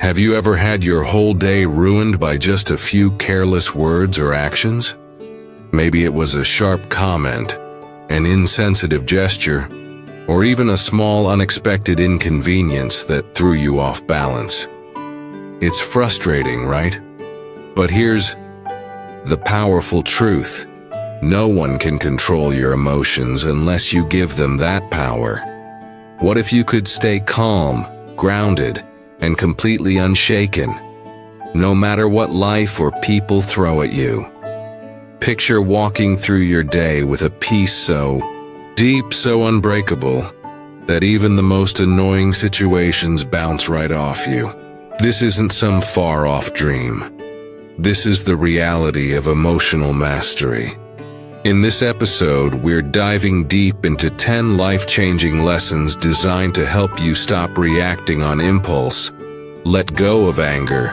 Have you ever had your whole day ruined by just a few careless words or actions? Maybe it was a sharp comment, an insensitive gesture, or even a small unexpected inconvenience that threw you off balance. It's frustrating, right? But here's the powerful truth. No one can control your emotions unless you give them that power. What if you could stay calm, grounded, and completely unshaken, no matter what life or people throw at you? Picture walking through your day with a peace so deep, so unbreakable, that even the most annoying situations bounce right off you. This isn't some far-off dream. This is the reality of emotional mastery. In this episode, we're diving deep into 10 life-changing lessons designed to help you stop reacting on impulse, let go of anger,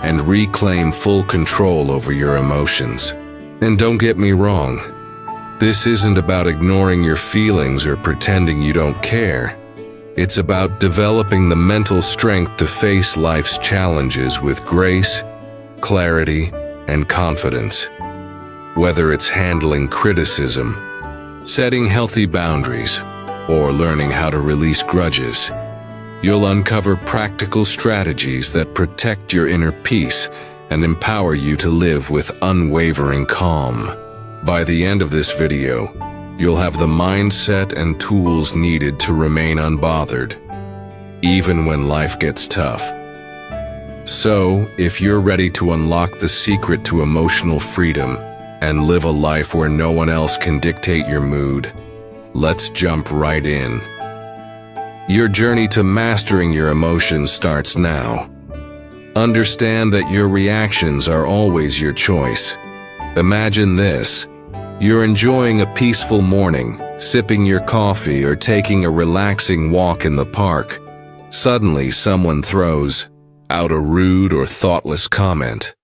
and reclaim full control over your emotions. And don't get me wrong, this isn't about ignoring your feelings or pretending you don't care. It's about developing the mental strength to face life's challenges with grace, clarity, and confidence. Whether it's handling criticism, setting healthy boundaries, or learning how to release grudges, you'll uncover practical strategies that protect your inner peace and empower you to live with unwavering calm. By the end of this video, you'll have the mindset and tools needed to remain unbothered, even when life gets tough. So, if you're ready to unlock the secret to emotional freedom and live a life where no one else can dictate your mood, let's jump right in. Your journey to mastering your emotions starts now. Understand that your reactions are always your choice. Imagine this. You're enjoying a peaceful morning, sipping your coffee or taking a relaxing walk in the park. Suddenly, someone throws out a rude or thoughtless comment.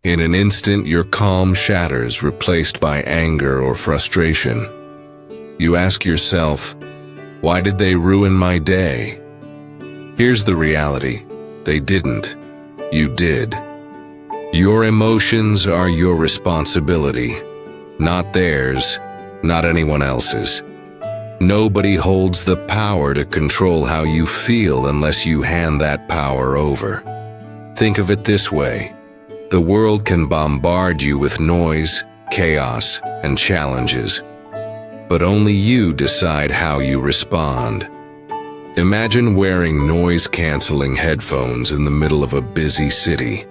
In an instant, your calm shatters, replaced by anger or frustration. You ask yourself, why did they ruin my day? Here's the reality. They didn't. You did. Your emotions are your responsibility, not theirs, not anyone else's. Nobody holds the power to control how you feel unless you hand that power over. Think of it this way. The world can bombard you with noise, chaos, and challenges, but only you decide how you respond. Imagine wearing noise-canceling headphones in the middle of a busy city.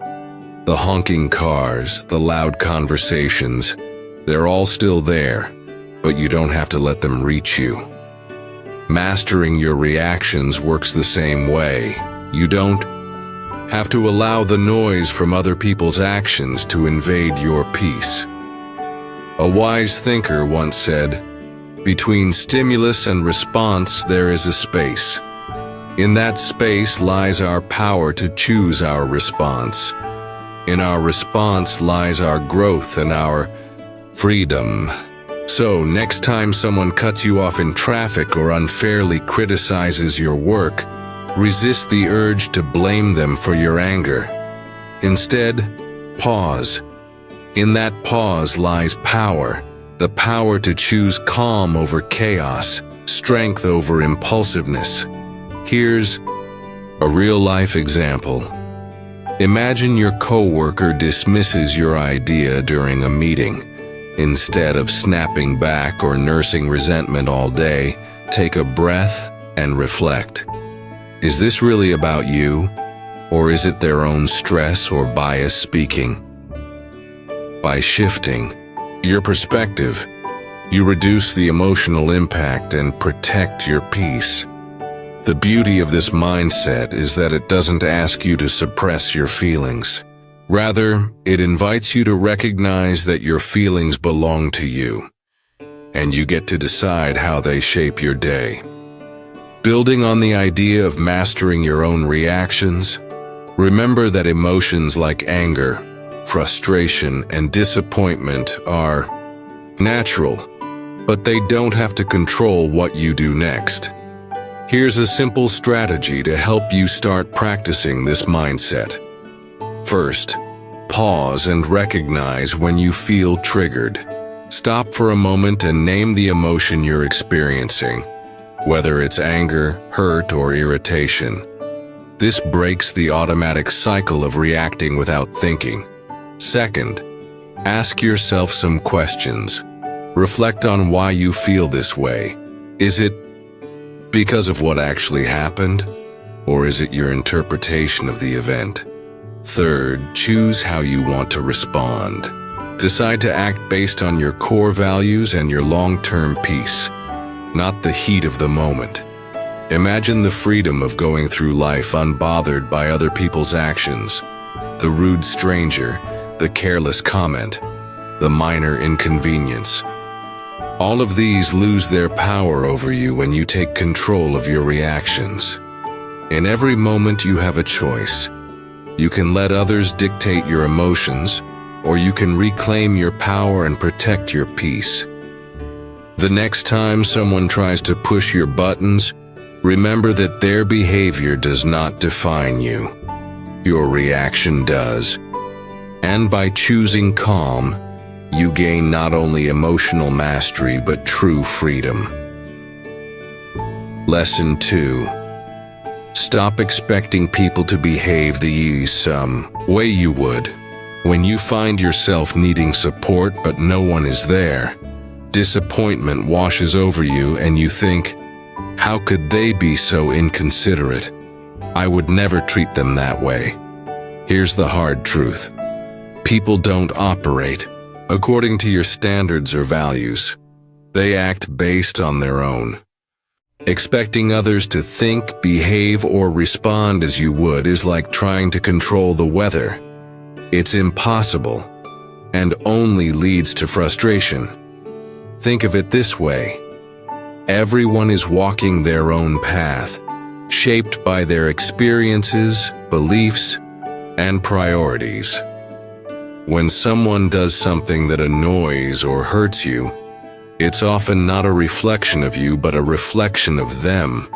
The honking cars, the loud conversations, they're all still there, but you don't have to let them reach you. Mastering your reactions works the same way. You don't have to allow the noise from other people's actions to invade your peace. A wise thinker once said, "Between stimulus and response there is a space. In that space lies our power to choose our response. In our response lies our growth and our freedom." So, next time someone cuts you off in traffic or unfairly criticizes your work, resist the urge to blame them for your anger. Instead, pause. In that pause lies power, the power to choose calm over chaos, strength over impulsiveness. Here's a real-life example. Imagine your coworker dismisses your idea during a meeting. Instead of snapping back or nursing resentment all day, take a breath and reflect. Is this really about you, or is it their own stress or bias speaking? By shifting your perspective, you reduce the emotional impact and protect your peace. The beauty of this mindset is that it doesn't ask you to suppress your feelings. Rather, it invites you to recognize that your feelings belong to you, and you get to decide how they shape your day. Building on the idea of mastering your own reactions, remember that emotions like anger, frustration, and disappointment are natural, but they don't have to control what you do next. Here's a simple strategy to help you start practicing this mindset. First, pause and recognize when you feel triggered. Stop for a moment and name the emotion you're experiencing, whether it's anger, hurt, or irritation. This breaks the automatic cycle of reacting without thinking. Second, ask yourself some questions. Reflect on why you feel this way. Is it because of what actually happened, or is it your interpretation of the event? Third, choose how you want to respond. Decide to act based on your core values and your long-term peace, not the heat of the moment. Imagine the freedom of going through life unbothered by other people's actions, the rude stranger, the careless comment, the minor inconvenience. All of these lose their power over you when you take control of your reactions. In every moment you have a choice. You can let others dictate your emotions, or you can reclaim your power and protect your peace. The next time someone tries to push your buttons, remember that their behavior does not define you. Your reaction does. And by choosing calm, you gain not only emotional mastery but true freedom. Lesson 2. Stop expecting people to behave the some way you would. When you find yourself needing support but no one is there, disappointment washes over you and you think, how could they be so inconsiderate? I would never treat them that way. Here's the hard truth. People don't operate according to your standards or values. They act based on their own. Expecting others to think, behave, or respond as you would is like trying to control the weather. It's impossible, and only leads to frustration. Think of it this way. Everyone is walking their own path, shaped by their experiences, beliefs, and priorities. When someone does something that annoys or hurts you, it's often not a reflection of you but a reflection of them.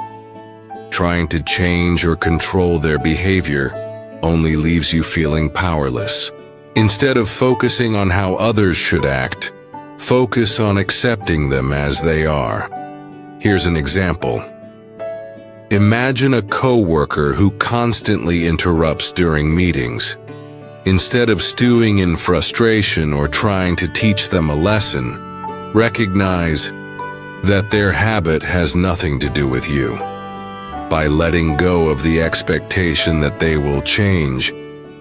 Trying to change or control their behavior only leaves you feeling powerless. Instead of focusing on how others should act, focus on accepting them as they are. Here's an example. Imagine a coworker who constantly interrupts during meetings. Instead of stewing in frustration or trying to teach them a lesson, recognize that their habit has nothing to do with you. By letting go of the expectation that they will change,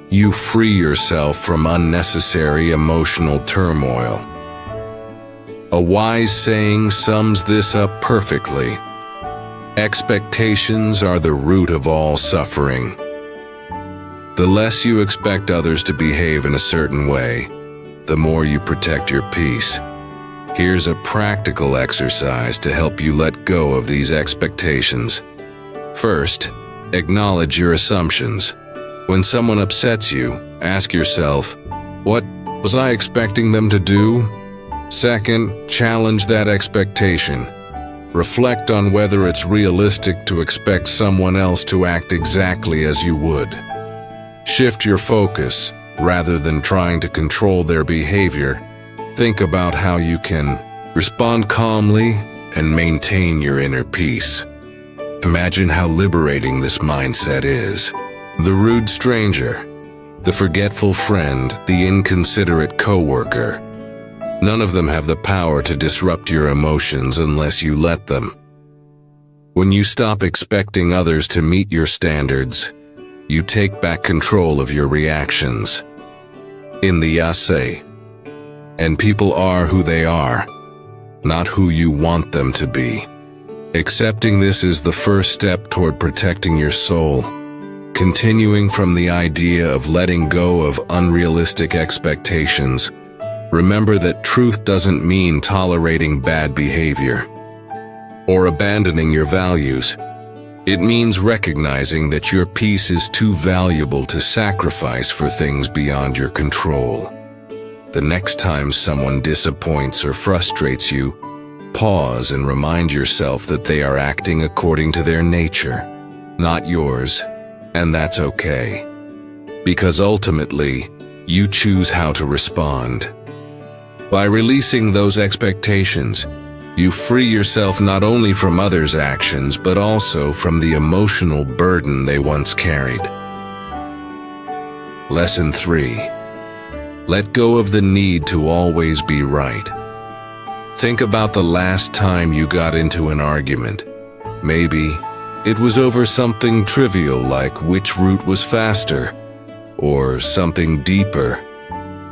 you free yourself from unnecessary emotional turmoil. A wise saying sums this up perfectly. Expectations are the root of all suffering. The less you expect others to behave in a certain way, the more you protect your peace. Here's a practical exercise to help you let go of these expectations. First, acknowledge your assumptions. When someone upsets you, ask yourself, what was I expecting them to do? Second, challenge that expectation. Reflect on whether it's realistic to expect someone else to act exactly as you would. Shift your focus. Rather than trying to control their behavior, think about how you can respond calmly and maintain your inner peace. Imagine how liberating this mindset is. The rude stranger, the forgetful friend, the inconsiderate coworker. None of them have the power to disrupt your emotions unless you let them. When you stop expecting others to meet your standards, you take back control of your reactions. In the essay, and people are who they are, not who you want them to be. Accepting this is the first step toward protecting your soul. Continuing from the idea of letting go of unrealistic expectations, remember that truth doesn't mean tolerating bad behavior or abandoning your values. It means recognizing that your peace is too valuable to sacrifice for things beyond your control. The next time someone disappoints or frustrates you, pause and remind yourself that they are acting according to their nature, not yours, and that's okay. Because ultimately, you choose how to respond. By releasing those expectations, you free yourself not only from others' actions, but also from the emotional burden they once carried. Lesson 3. Let go of the need to always be right. Think about the last time you got into an argument. Maybe it was over something trivial like which route was faster, or something deeper,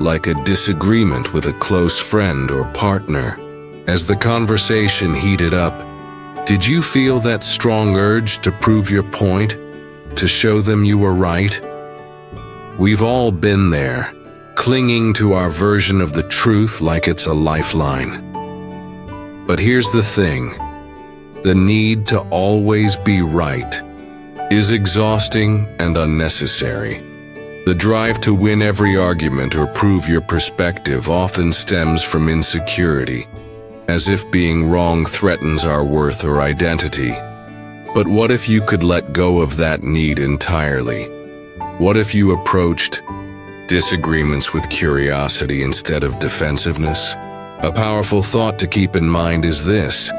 like a disagreement with a close friend or partner. As the conversation heated up, did you feel that strong urge to prove your point, to show them you were right? We've all been there, clinging to our version of the truth like it's a lifeline. But here's the thing, the need to always be right is exhausting and unnecessary. The drive to win every argument or prove your perspective often stems from insecurity, as if being wrong threatens our worth or identity. But what if you could let go of that need entirely? What if you approached disagreements with curiosity instead of defensiveness? A powerful thought to keep in mind is this: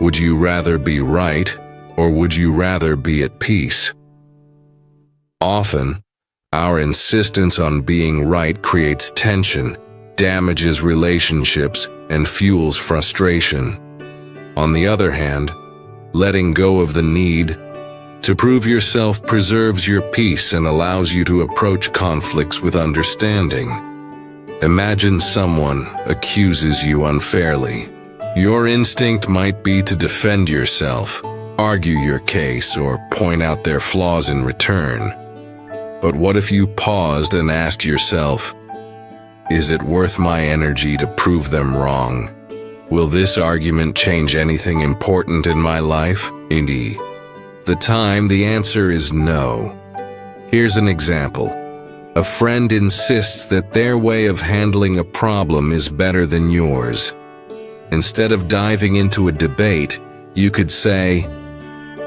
would you rather be right, or would you rather be at peace? Often, our insistence on being right creates tension, damages relationships, and fuels frustration. On the other hand, letting go of the need to prove yourself preserves your peace and allows you to approach conflicts with understanding. Imagine someone accuses you unfairly. Your instinct might be to defend yourself, argue your case, or point out their flaws in return. But what if you paused and asked yourself, is it worth my energy to prove them wrong? Will this argument change anything important in my life? Indeed. The answer is no. Here's an example. A friend insists that their way of handling a problem is better than yours. Instead of diving into a debate, you could say,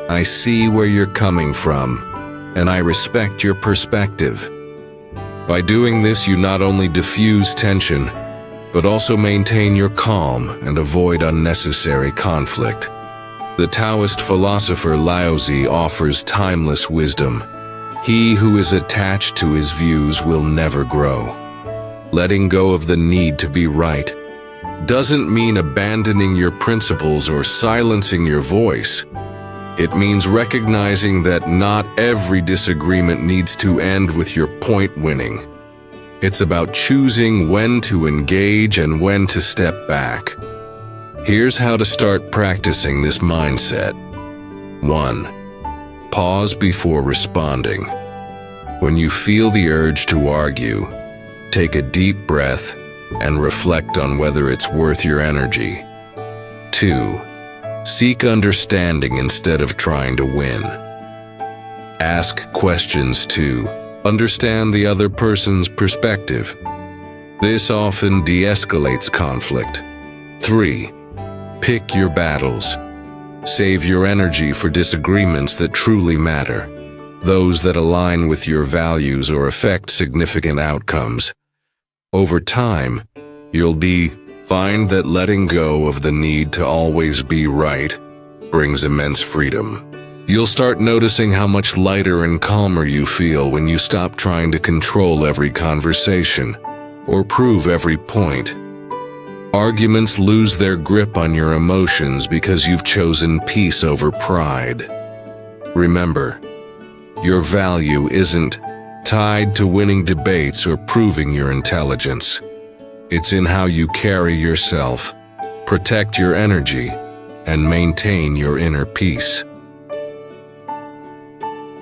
I see where you're coming from, and I respect your perspective. By doing this, you not only diffuse tension, but also maintain your calm and avoid unnecessary conflict. The Taoist philosopher Lao Tzu offers timeless wisdom. He who is attached to his views will never grow. Letting go of the need to be right doesn't mean abandoning your principles or silencing your voice. It means recognizing that not every disagreement needs to end with your point winning. It's about choosing when to engage and when to step back. Here's how to start practicing this mindset. 1. Pause before responding. When you feel the urge to argue, take a deep breath and reflect on whether it's worth your energy. 2. Seek understanding instead of trying to win. Ask questions to understand the other person's perspective. This often de-escalates conflict. 3. Pick your battles. Save your energy for disagreements that truly matter, those that align with your values or affect significant outcomes. Over time, you'll find that letting go of the need to always be right brings immense freedom. You'll start noticing how much lighter and calmer you feel when you stop trying to control every conversation or prove every point. Arguments lose their grip on your emotions because you've chosen peace over pride. Remember, your value isn't tied to winning debates or proving your intelligence. It's in how you carry yourself, protect your energy, and maintain your inner peace.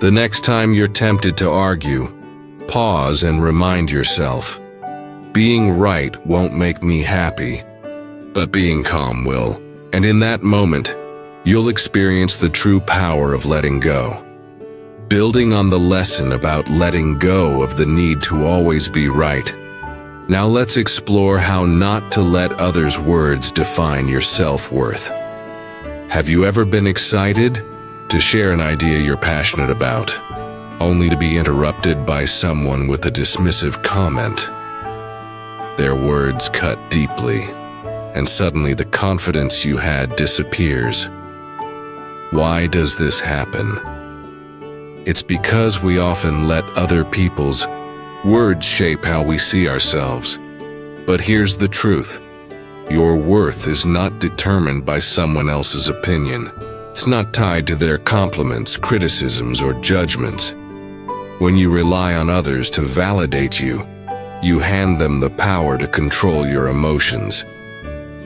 The next time you're tempted to argue, pause and remind yourself, being right won't make me happy, but being calm will. And in that moment, you'll experience the true power of letting go. Building on the lesson about letting go of the need to always be right, Now let's explore how not to let others' words define your self-worth. Have you ever been excited to share an idea you're passionate about, only to be interrupted by someone with a dismissive comment? Their words cut deeply, and suddenly the confidence you had disappears. Why does this happen? It's because we often let other people's words shape how we see ourselves. But here's the truth. Your worth is not determined by someone else's opinion. It's not tied to their compliments, criticisms, or judgments. When you rely on others to validate you, you hand them the power to control your emotions.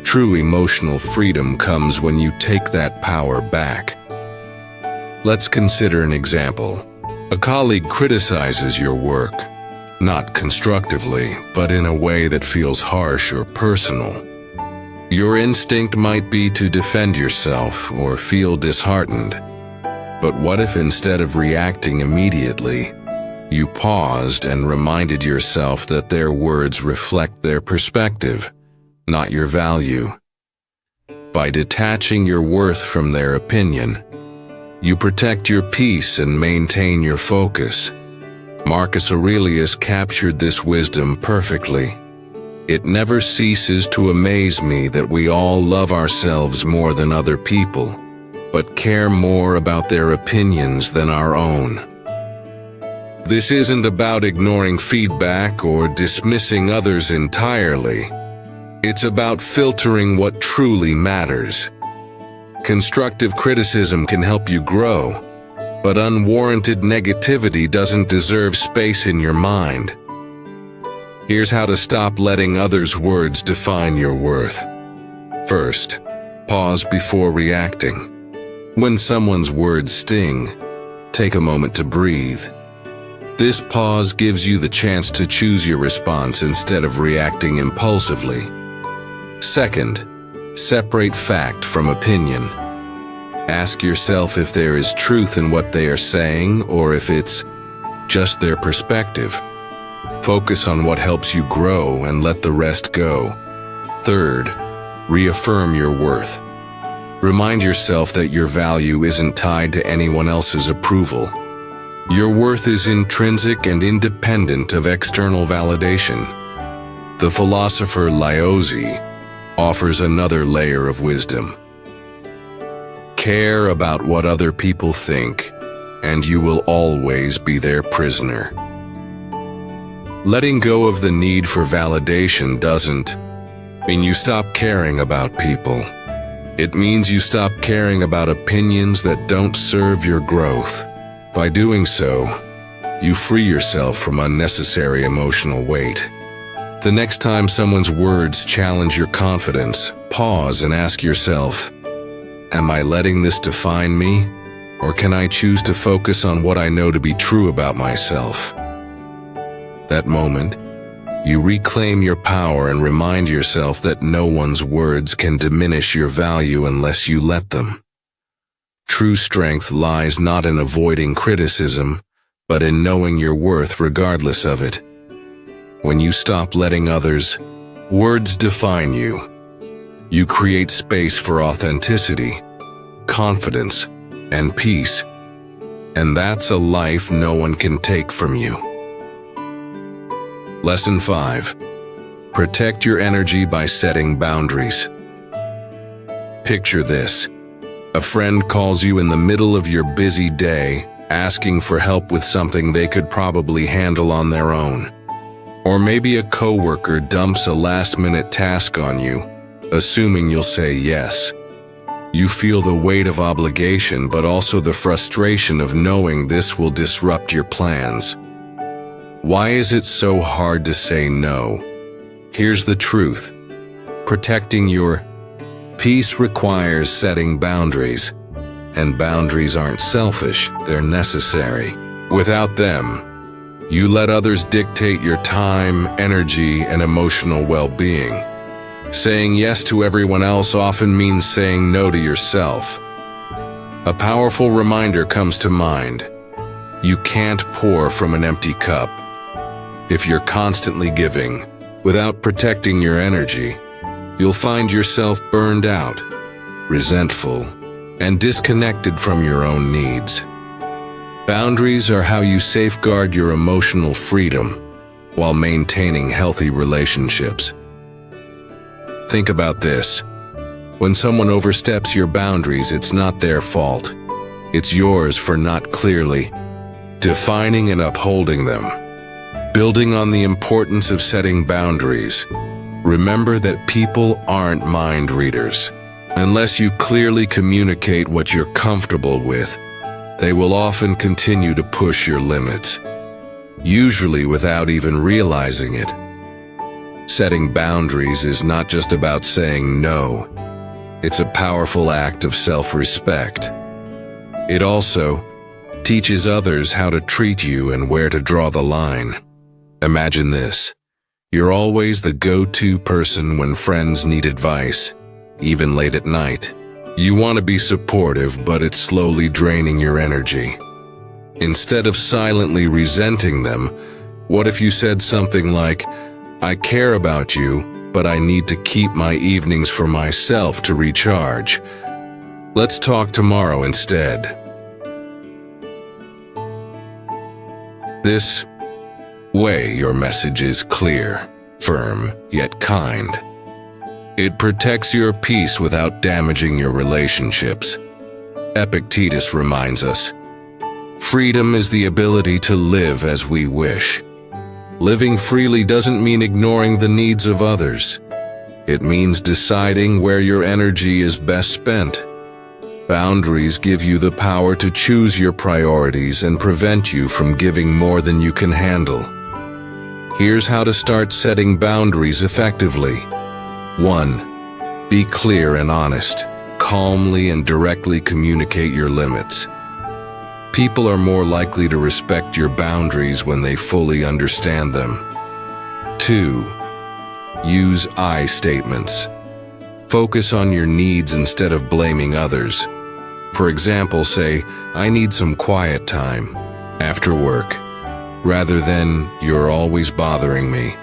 True emotional freedom comes when you take that power back. Let's consider an example. A colleague criticizes your work, not constructively, but in a way that feels harsh or personal. Your instinct might be to defend yourself or feel disheartened. But what if instead of reacting immediately, you paused and reminded yourself that their words reflect their perspective, not your value? By detaching your worth from their opinion, you protect your peace and maintain your focus. Marcus Aurelius captured this wisdom perfectly. It never ceases to amaze me that we all love ourselves more than other people, but care more about their opinions than our own. This isn't about ignoring feedback or dismissing others entirely. It's about filtering what truly matters. Constructive criticism can help you grow, but unwarranted negativity doesn't deserve space in your mind. Here's how to stop letting others' words define your worth. First, pause before reacting. When someone's words sting, take a moment to breathe. This pause gives you the chance to choose your response instead of reacting impulsively. Second, separate fact from opinion. Ask yourself if there is truth in what they are saying or if it's just their perspective. Focus on what helps you grow and let the rest go. Third, reaffirm your worth. Remind yourself that your value isn't tied to anyone else's approval. Your worth is intrinsic and independent of external validation. The philosopher Laozi offers another layer of wisdom. Care about what other people think, and you will always be their prisoner. Letting go of the need for validation doesn't mean you stop caring about people. It means you stop caring about opinions that don't serve your growth. By doing so, you free yourself from unnecessary emotional weight. The next time someone's words challenge your confidence, pause and ask yourself, am I letting this define me, or can I choose to focus on what I know to be true about myself? That moment, you reclaim your power and remind yourself that no one's words can diminish your value unless you let them. True strength lies not in avoiding criticism, but in knowing your worth regardless of it. When you stop letting others' words define you, you create space for authenticity, confidence, and peace. And that's a life no one can take from you. Lesson 5. Protect your energy by setting boundaries. Picture this. A friend calls you in the middle of your busy day, asking for help with something they could probably handle on their own. Or maybe a coworker dumps a last-minute task on you, assuming you'll say yes. You feel the weight of obligation, but also the frustration of knowing this will disrupt your plans. Why is it so hard to say no? Here's the truth. Protecting your peace requires setting boundaries, and boundaries aren't selfish, they're necessary. Without them, you let others dictate your time, energy, and emotional well-being. Saying yes to everyone else often means saying no to yourself. A powerful reminder comes to mind. You can't pour from an empty cup. If you're constantly giving, Without protecting your energy, you'll find yourself burned out, resentful, and disconnected from your own needs. Boundaries are how you safeguard your emotional freedom while maintaining healthy relationships. Think about this. When someone oversteps your boundaries, it's not their fault. It's yours for not clearly defining and upholding them. Building on the importance of setting boundaries, remember that people aren't mind readers. Unless you clearly communicate what you're comfortable with, they will often continue to push your limits, usually without even realizing it. Setting boundaries is not just about saying no. It's a powerful act of self-respect. It also teaches others how to treat you and where to draw the line. Imagine this. You're always the go-to person when friends need advice, even late at night. You want to be supportive, but it's slowly draining your energy. Instead of silently resenting them, what if you said something like, "I care about you, but I need to keep my evenings for myself to recharge. Let's talk tomorrow instead." This way, your message is clear, firm, yet kind. It protects your peace without damaging your relationships. Epictetus reminds us, freedom is the ability to live as we wish. Living freely doesn't mean ignoring the needs of others. It means deciding where your energy is best spent. Boundaries give you the power to choose your priorities and prevent you from giving more than you can handle. Here's how to start setting boundaries effectively. 1. Be clear and honest. Calmly and directly communicate your limits. People are more likely to respect your boundaries when they fully understand them. 2. Use I statements. Focus on your needs instead of blaming others. For example, say, "I need some quiet time after work," rather than, "You're always bothering me."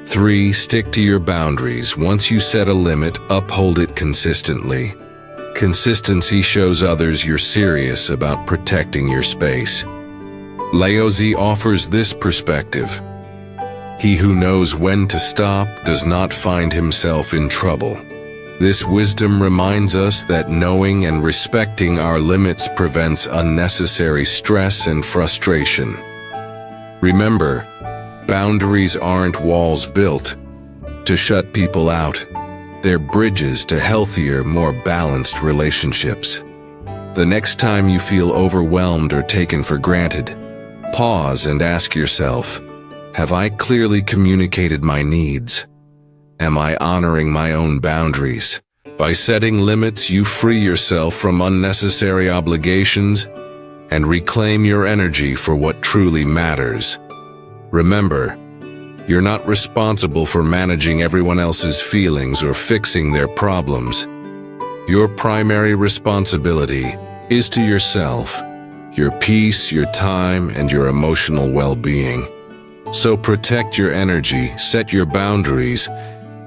3. Stick to your boundaries. Once you set a limit, uphold it consistently. Consistency shows others you're serious about protecting your space. Laozi offers this perspective. He who knows when to stop does not find himself in trouble. This wisdom reminds us that knowing and respecting our limits prevents unnecessary stress and frustration. Remember, boundaries aren't walls built to shut people out. They're bridges to healthier, more balanced relationships. The next time you feel overwhelmed or taken for granted, pause and ask yourself, have I clearly communicated my needs? Am I honoring my own boundaries? By setting limits, you free yourself from unnecessary obligations and reclaim your energy for what truly matters. Remember, you're not responsible for managing everyone else's feelings or fixing their problems. Your primary responsibility is to yourself, your peace, your time, and your emotional well-being. So protect your energy, set your boundaries,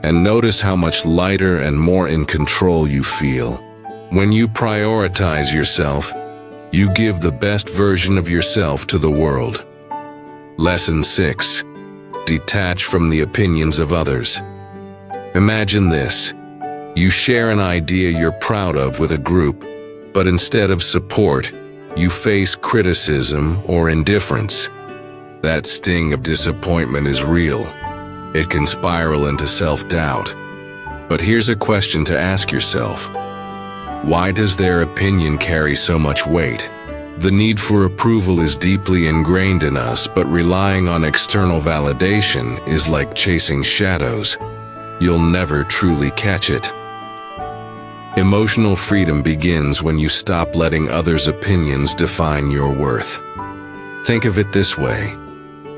and notice how much lighter and more in control you feel. When you prioritize yourself, you give the best version of yourself to the world. Lesson 6. Detach from the opinions of others. Imagine this. You share an idea you're proud of with a group, but instead of support, you face criticism or indifference. That sting of disappointment is real. It can spiral into self-doubt. But here's a question to ask yourself. Why does their opinion carry so much weight? The need for approval is deeply ingrained in us, but relying on external validation is like chasing shadows. You'll never truly catch it. Emotional freedom begins when you stop letting others' opinions define your worth. Think of it this way.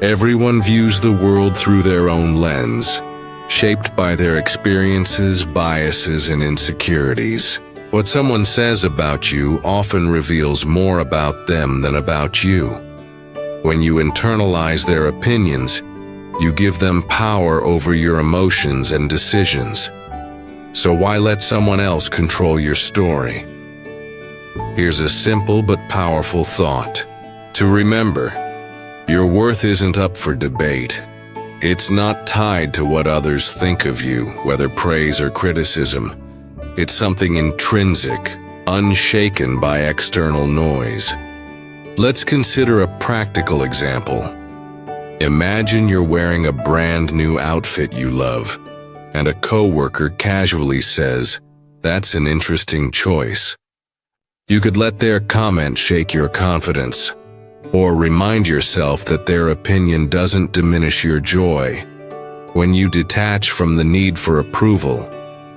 Everyone views the world through their own lens, shaped by their experiences, biases, and insecurities. What someone says about you often reveals more about them than about you. When you internalize their opinions, You give them power over your emotions and decisions. So why let someone else control your story? Here's a simple but powerful thought to remember. Your worth isn't up for debate. It's not tied to what others think of you, whether praise or criticism. It's something intrinsic, unshaken by external noise. Let's consider a practical example. Imagine you're wearing a brand new outfit you love, and a coworker casually says, "That's an interesting choice." You could let their comment shake your confidence, or remind yourself that their opinion doesn't diminish your joy. When you detach from the need for approval,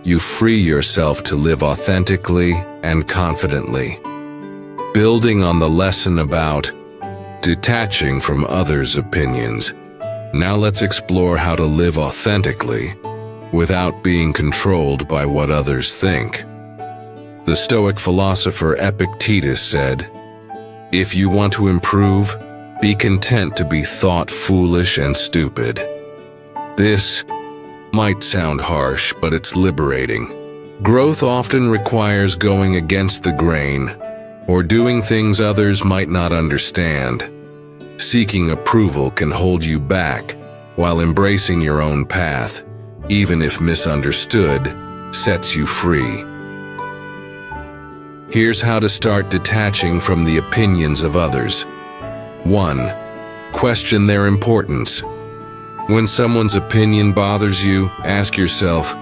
you free yourself to live authentically and confidently. Building on the lesson about detaching from others' opinions, now let's explore how to live authentically without being controlled by what others think. The Stoic philosopher Epictetus said, "If you want to improve, be content to be thought foolish and stupid." This might sound harsh, but it's liberating. Growth often requires going against the grain, or doing things others might not understand. Seeking approval can hold you back, while embracing your own path, even if misunderstood, sets you free. Here's how to start detaching from the opinions of others. 1. Question their importance. When someone's opinion bothers you, ask yourself,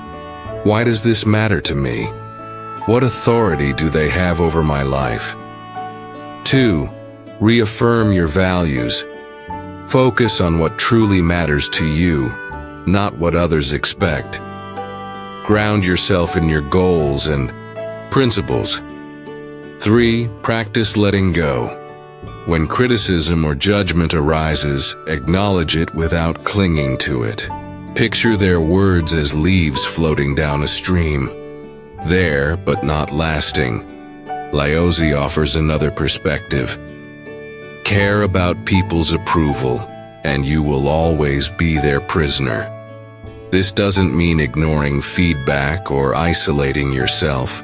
why does this matter to me? What authority do they have over my life? 2. Reaffirm your values. Focus on what truly matters to you, not what others expect. Ground yourself in your goals and principles. 3. Practice letting go. When criticism or judgment arises, acknowledge it without clinging to it. Picture their words as leaves floating down a stream. There, but not lasting. Laozi offers another perspective. Care about people's approval, and you will always be their prisoner. This doesn't mean ignoring feedback or isolating yourself.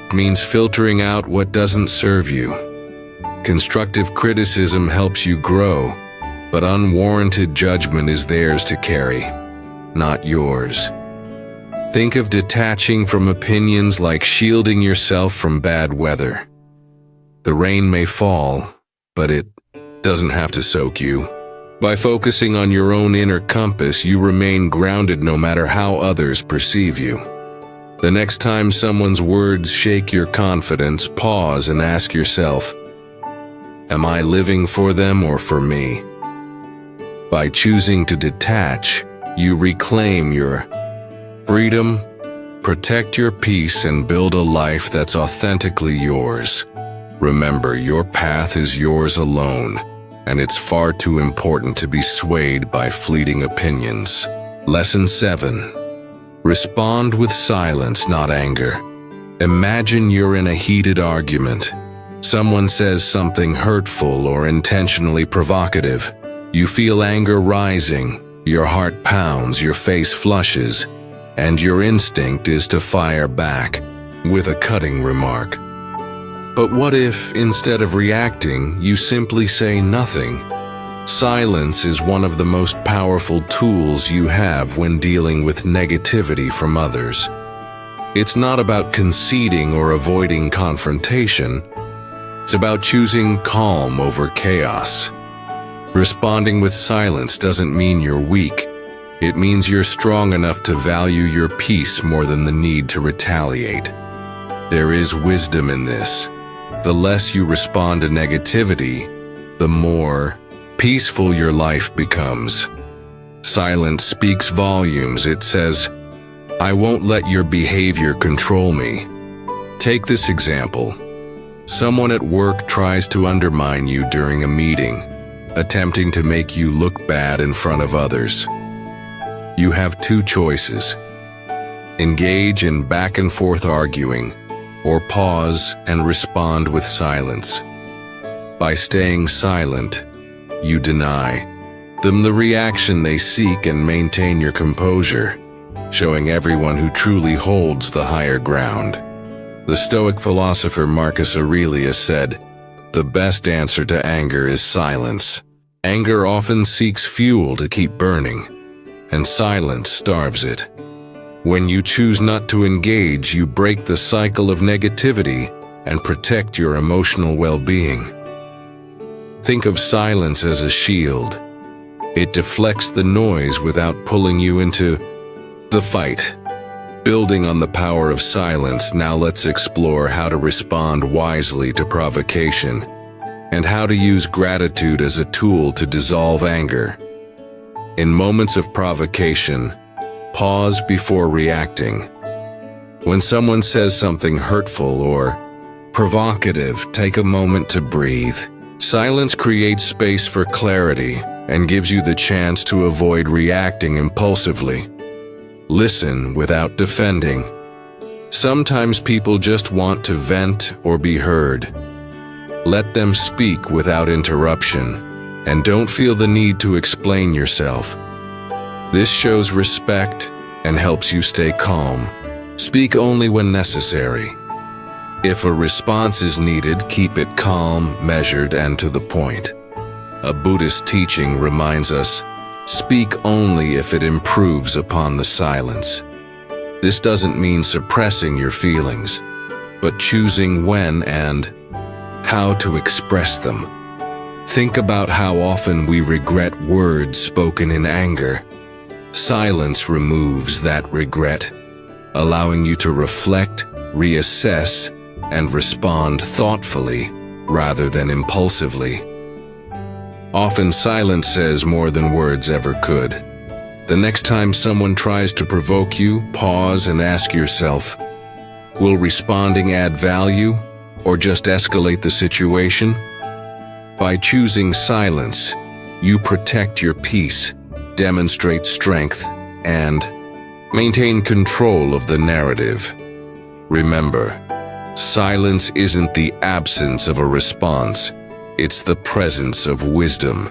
It means filtering out what doesn't serve you. Constructive criticism helps you grow, but unwarranted judgment is theirs to carry, not yours. Think of detaching from opinions like shielding yourself from bad weather. The rain may fall, but it doesn't have to soak you. By focusing on your own inner compass, you remain grounded no matter how others perceive you. The next time someone's words shake your confidence, pause and ask yourself, am I living for them or for me? By choosing to detach, you reclaim your freedom, protect your peace, and build a life that's authentically yours. Remember, your path is yours alone, and it's far too important to be swayed by fleeting opinions. Lesson 7. Respond with silence, not anger. Imagine you're in a heated argument. Someone says something hurtful or intentionally provocative. You feel anger rising, your heart pounds, your face flushes, and your instinct is to fire back with a cutting remark. But what if, instead of reacting, you simply say nothing? Silence is one of the most powerful tools you have when dealing with negativity from others. It's not about conceding or avoiding confrontation. It's about choosing calm over chaos. Responding with silence doesn't mean you're weak. It means you're strong enough to value your peace more than the need to retaliate. There is wisdom in this. The less you respond to negativity, the more peaceful your life becomes. Silence speaks volumes. It says, I won't let your behavior control me. Take this example. Someone at work tries to undermine you during a meeting, attempting to make you look bad in front of others. You have two choices. Engage in back and forth arguing, or pause and respond with silence. By staying silent, you deny. them the reaction they seek and maintain your composure, showing everyone who truly holds the higher ground. The Stoic philosopher Marcus Aurelius said, "The best answer to anger is silence." Anger often seeks fuel to keep burning, and silence starves it. When you choose not to engage, you break the cycle of negativity and protect your emotional well-being. Think of silence as a shield. It deflects the noise without pulling you into the fight. Building on the power of silence, now let's explore how to respond wisely to provocation and how to use gratitude as a tool to dissolve anger. In moments of provocation, pause before reacting. When someone says something hurtful or provocative, take a moment to breathe. Silence creates space for clarity and gives you the chance to avoid reacting impulsively. Listen without defending. Sometimes people just want to vent or be heard. Let them speak without interruption, and don't feel the need to explain yourself. This shows respect and helps you stay calm. Speak only when necessary. If a response is needed, keep it calm, measured, and to the point. A Buddhist teaching reminds us, speak only if it improves upon the silence. This doesn't mean suppressing your feelings, but choosing when and how to express them. Think about how often we regret words spoken in anger. Silence removes that regret, allowing you to reflect, reassess, and respond thoughtfully rather than impulsively. Often silence says more than words ever could. The next time someone tries to provoke you, pause and ask yourself, will responding add value or just escalate the situation? By choosing silence, you protect your peace, demonstrate strength, and maintain control of the narrative. Remember, silence isn't the absence of a response. It's the presence of wisdom.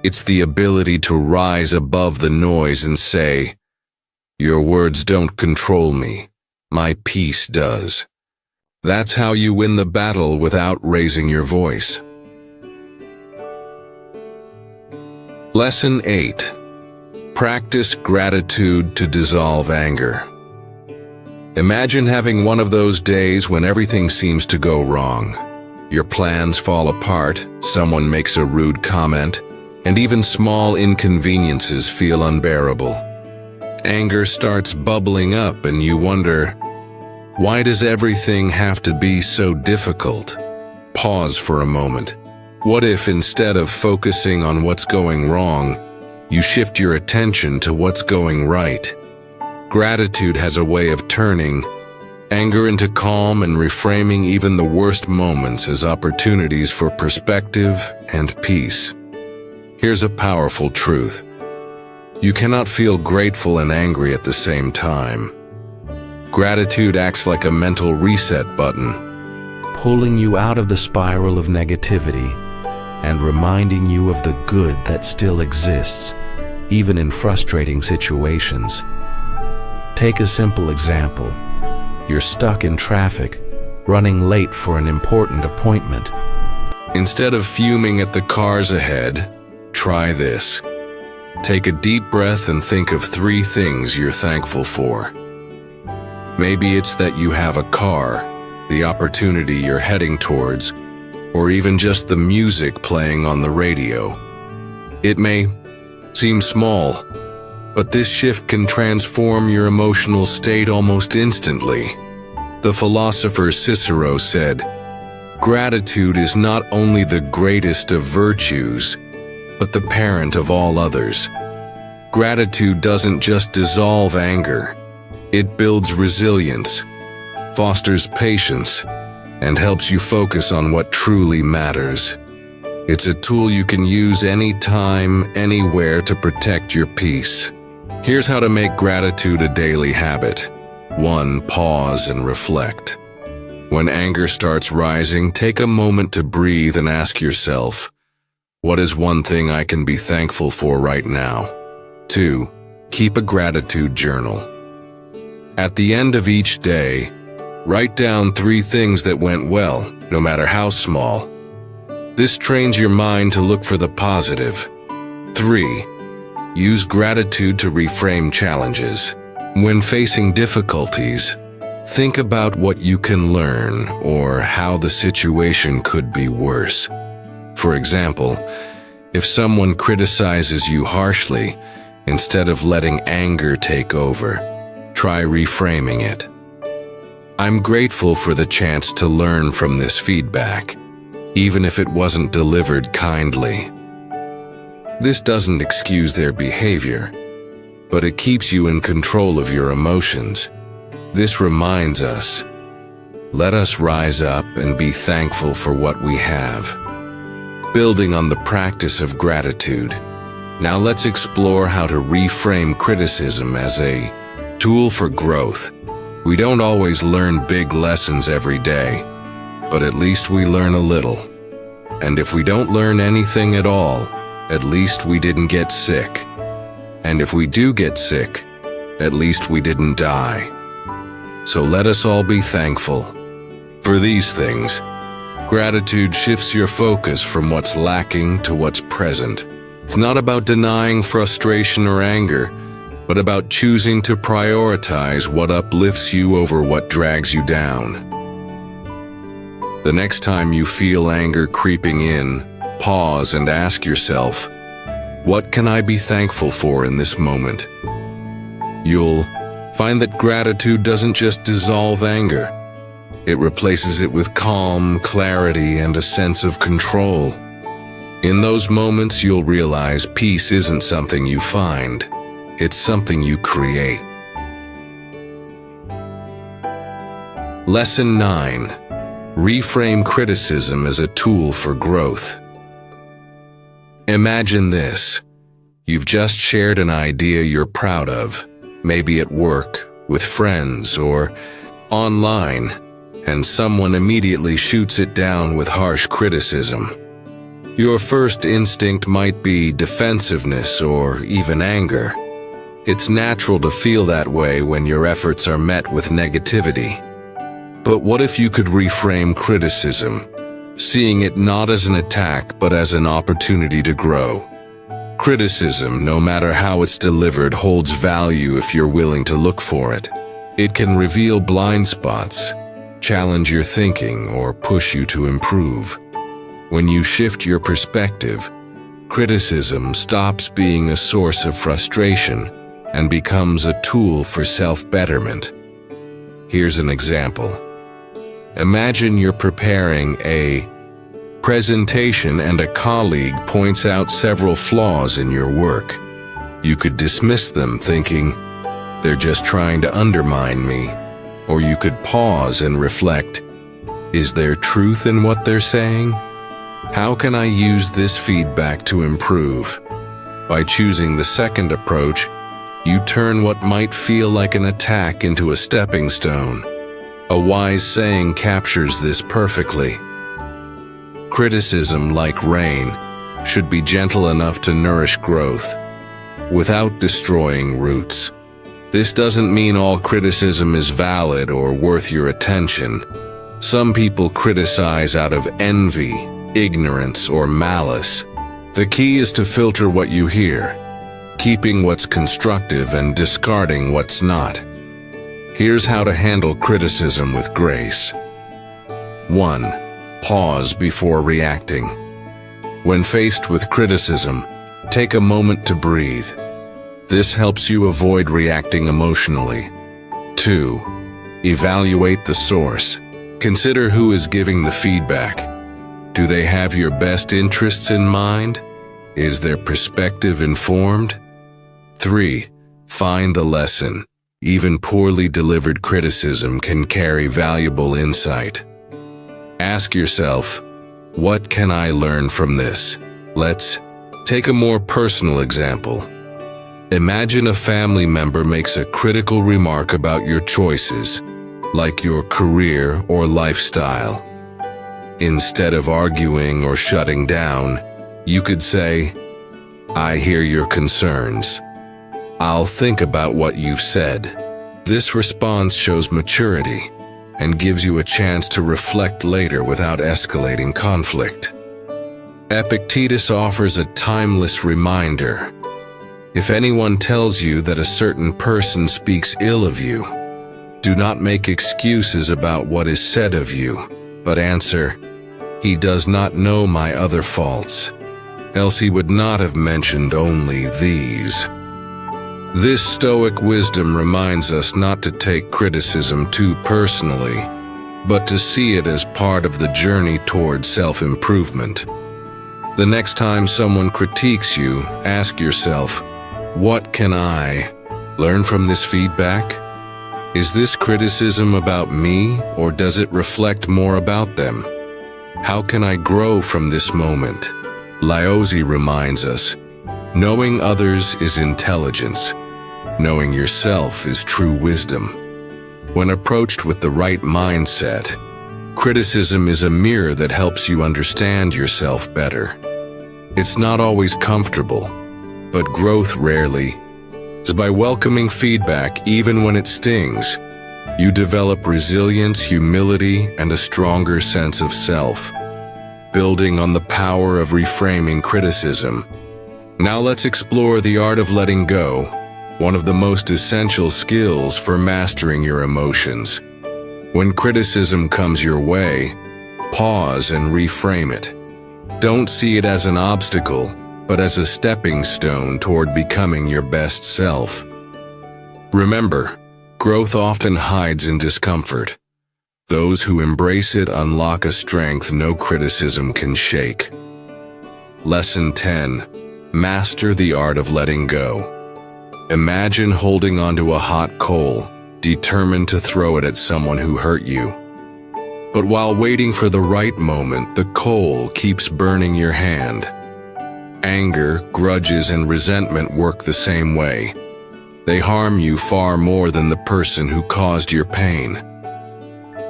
It's the ability to rise above the noise and say, "Your words don't control me. My peace does." That's how you win the battle without raising your voice. Lesson 8. Practice gratitude to dissolve anger. Imagine having one of those days when everything seems to go wrong. Your plans fall apart, someone makes a rude comment, and even small inconveniences feel unbearable. Anger starts bubbling up and you wonder, why does everything have to be so difficult? Pause for a moment. What if instead of focusing on what's going wrong, you shift your attention to what's going right? Gratitude has a way of turning anger into calm and reframing even the worst moments as opportunities for perspective and peace. Here's a powerful truth. You cannot feel grateful and angry at the same time. Gratitude acts like a mental reset button, pulling you out of the spiral of negativity and reminding you of the good that still exists, even in frustrating situations. Take a simple example. You're stuck in traffic, running late for an important appointment. Instead of fuming at the cars ahead, try this. Take a deep breath and think of 3 things you're thankful for. Maybe it's that you have a car, the opportunity you're heading towards, or even just the music playing on the radio. It may seem small, but this shift can transform your emotional state almost instantly. The philosopher Cicero said, "Gratitude is not only the greatest of virtues, but the parent of all others." Gratitude doesn't just dissolve anger. It builds resilience, fosters patience, and helps you focus on what truly matters. It's a tool you can use anytime, anywhere to protect your peace. Here's how to make gratitude a daily habit. 1. Pause and reflect. When anger starts rising, take a moment to breathe and ask yourself, What is one thing I can be thankful for right now? 2. Keep a gratitude journal. At the end of each day, write down 3 things that went well, no matter how small. This trains your mind to look for the positive. 3. Use gratitude to reframe challenges. When facing difficulties, think about what you can learn or how the situation could be worse. For example, if someone criticizes you harshly, instead of letting anger take over, try reframing it. I'm grateful for the chance to learn from this feedback, even if it wasn't delivered kindly. This doesn't excuse their behavior, but it keeps you in control of your emotions. This reminds us, let us rise up and be thankful for what we have. Building on the practice of gratitude, now let's explore how to reframe criticism as a tool for growth. We don't always learn big lessons every day, but at least we learn a little. And if we don't learn anything at all, at least we didn't get sick. And if we do get sick, at least we didn't die. So let us all be thankful for these things. Gratitude shifts your focus from what's lacking to what's present. It's not about denying frustration or anger, but about choosing to prioritize what uplifts you over what drags you down. The next time you feel anger creeping in, pause and ask yourself, what can I be thankful for in this moment? You'll find that gratitude doesn't just dissolve anger. It replaces it with calm, clarity, and a sense of control. In those moments, you'll realize peace isn't something you find. It's something you create. Lesson 9. Reframe criticism as a tool for growth. Imagine this. You've just shared an idea you're proud of, maybe at work, with friends, or online, and someone immediately shoots it down with harsh criticism. Your first instinct might be defensiveness or even anger. It's natural to feel that way when your efforts are met with negativity. But what if you could reframe criticism, seeing it not as an attack but as an opportunity to grow? Criticism, no matter how it's delivered, holds value if you're willing to look for it. It can reveal blind spots, challenge your thinking, or push you to improve. When you shift your perspective, criticism stops being a source of frustration and becomes a tool for self-betterment. Here's an example. Imagine you're preparing a presentation and a colleague points out several flaws in your work. You could dismiss them thinking, they're just trying to undermine me. Or you could pause and reflect, is there truth in what they're saying? How can I use this feedback to improve? By choosing the second approach, you turn what might feel like an attack into a stepping stone. A wise saying captures this perfectly. Criticism, like rain, should be gentle enough to nourish growth, without destroying roots. This doesn't mean all criticism is valid or worth your attention. Some people criticize out of envy, ignorance, or malice. The key is to filter what you hear, keeping what's constructive and discarding what's not. Here's how to handle criticism with grace. 1. Pause before reacting. When faced with criticism, take a moment to breathe. This helps you avoid reacting emotionally. 2. Evaluate the source. Consider who is giving the feedback. Do they have your best interests in mind? Is their perspective informed? 3. Find the lesson. Even poorly delivered criticism can carry valuable insight. Ask yourself, what can I learn from this? Let's take a more personal example. Imagine a family member makes a critical remark about your choices, like your career or lifestyle. Instead of arguing or shutting down, You could say, "I hear your concerns. I'll think about what you've said." This response shows maturity and gives you a chance to reflect later without escalating conflict. Epictetus offers a timeless reminder. If anyone tells you that a certain person speaks ill of you, do not make excuses about what is said of you, but answer, "He does not know my other faults, else he would not have mentioned only these." This Stoic wisdom reminds us not to take criticism too personally, but to see it as part of the journey toward self-improvement. The next time someone critiques you, ask yourself, what can I learn from this feedback? Is this criticism about me, or does it reflect more about them? How can I grow from this moment? Laozi reminds us, knowing others is intelligence. Knowing yourself is true wisdom. When approached with the right mindset, criticism is a mirror that helps you understand yourself better. It's not always comfortable, but growth rarely is. By welcoming feedback even when it stings, you develop resilience, humility, and a stronger sense of self, building on the power of reframing criticism. Now let's explore the art of letting go, one of the most essential skills for mastering your emotions. When criticism comes your way, pause and reframe it. Don't see it as an obstacle, but as a stepping stone toward becoming your best self. Remember, growth often hides in discomfort. Those who embrace it unlock a strength no criticism can shake. Lesson 10. Master the art of letting go. Imagine holding onto a hot coal, determined to throw it at someone who hurt you. But while waiting for the right moment, the coal keeps burning your hand. Anger, grudges, and resentment work the same way. They harm you far more than the person who caused your pain.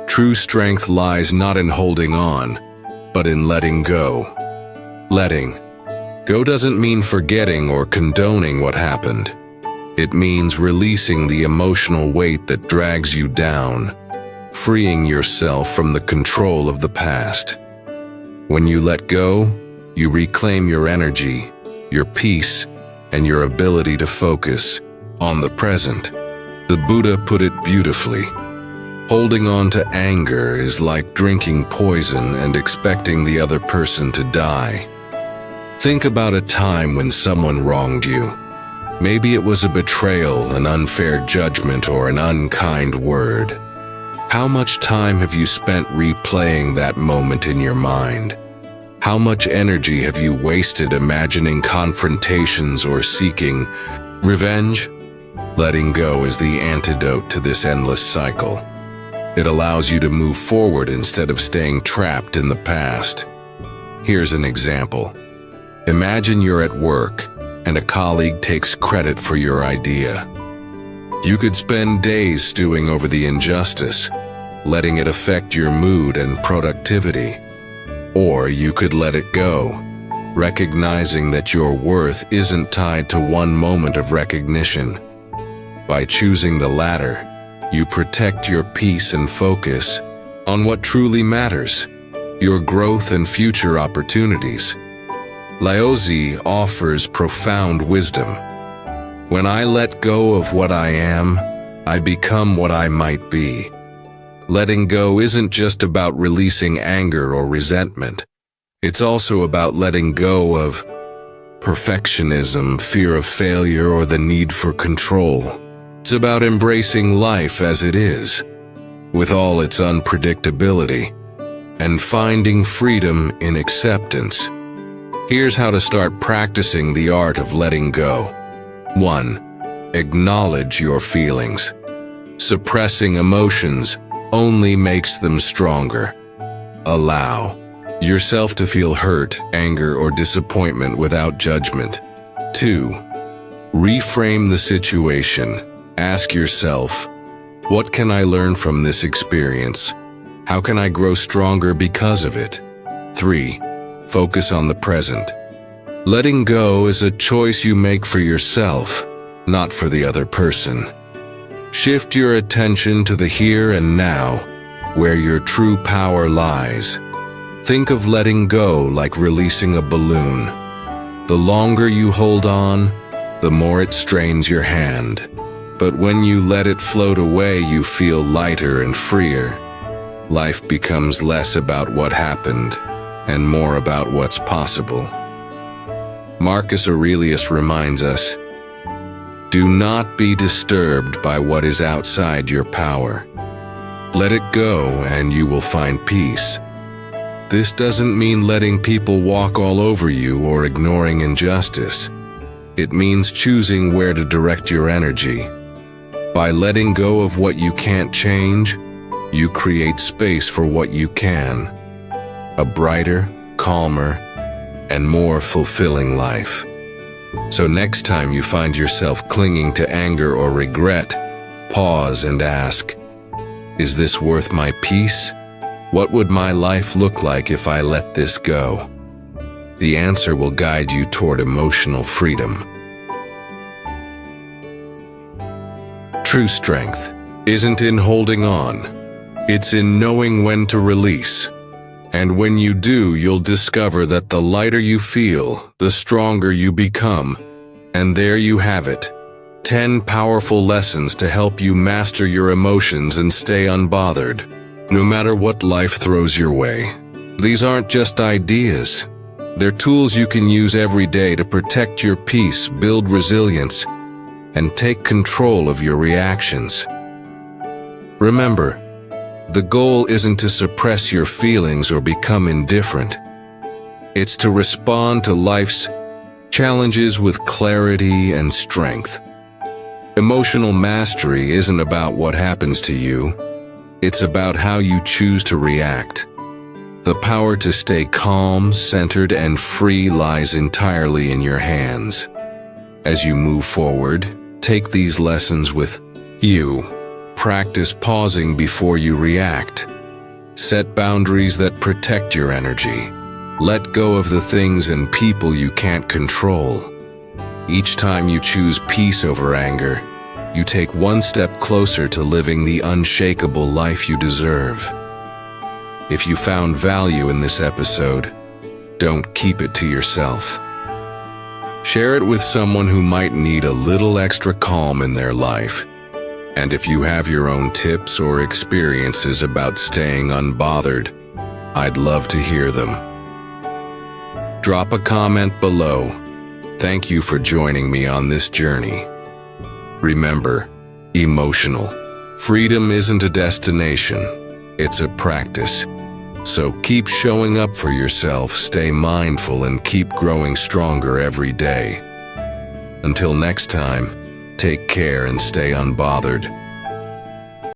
True strength lies not in holding on, but in letting go. Letting go doesn't mean forgetting or condoning what happened. It means releasing the emotional weight that drags you down, freeing yourself from the control of the past. When you let go, you reclaim your energy, your peace, and your ability to focus on the present. The Buddha put it beautifully. Holding on to anger is like drinking poison and expecting the other person to die. Think about a time when someone wronged you. Maybe it was a betrayal, an unfair judgment, or an unkind word. How much time have you spent replaying that moment in your mind? How much energy have you wasted imagining confrontations or seeking revenge? Letting go is the antidote to this endless cycle. It allows you to move forward instead of staying trapped in the past. Here's an example. Imagine you're at work and a colleague takes credit for your idea. You could spend days stewing over the injustice, letting it affect your mood and productivity. Or you could let it go, recognizing that your worth isn't tied to one moment of recognition. By choosing the latter, you protect your peace and focus on what truly matters, your growth and future opportunities. Laozi offers profound wisdom. When I let go of what I am, I become what I might be. Letting go isn't just about releasing anger or resentment. It's also about letting go of perfectionism, fear of failure, or the need for control. It's about embracing life as it is, with all its unpredictability, and finding freedom in acceptance. Here's how to start practicing the art of letting go. 1. Acknowledge your feelings. Suppressing emotions only makes them stronger. Allow yourself to feel hurt, anger, or disappointment without judgment. 2. Reframe the situation. Ask yourself, what can I learn from this experience? How can I grow stronger because of it? 3. Focus on the present. Letting go is a choice you make for yourself, not for the other person. Shift your attention to the here and now, where your true power lies. Think of letting go like releasing a balloon. The longer you hold on, the more it strains your hand. But when you let it float away, you feel lighter and freer. Life becomes less about what happened and more about what's possible. Marcus Aurelius reminds us, do not be disturbed by what is outside your power. Let it go and you will find peace. This doesn't mean letting people walk all over you or ignoring injustice. It means choosing where to direct your energy. By letting go of what you can't change, you create space for what you can. A brighter, calmer, and more fulfilling life. So next time you find yourself clinging to anger or regret, pause and ask, is this worth my peace? What would my life look like if I let this go? The answer will guide you toward emotional freedom. True strength isn't in holding on. It's in knowing when to release. And when you do, you'll discover that the lighter you feel, the stronger you become. And there you have it. 10 powerful lessons to help you master your emotions and stay unbothered, no matter what life throws your way. These aren't just ideas. They're tools you can use every day to protect your peace, build resilience, and take control of your reactions. Remember, the goal isn't to suppress your feelings or become indifferent. It's to respond to life's challenges with clarity and strength. Emotional mastery isn't about what happens to you. It's about how you choose to react. The power to stay calm, centered, and free lies entirely in your hands. As you move forward, take these lessons with you. Practice pausing before you react. Set boundaries that protect your energy. Let go of the things and people you can't control. Each time you choose peace over anger, you take one step closer to living the unshakable life you deserve. If you found value in this episode, don't keep it to yourself. Share it with someone who might need a little extra calm in their life. And if you have your own tips or experiences about staying unbothered, I'd love to hear them. Drop a comment below. Thank you for joining me on this journey. Remember, emotional freedom isn't a destination, it's a practice. So keep showing up for yourself, stay mindful, and keep growing stronger every day. Until next time, take care and stay unbothered.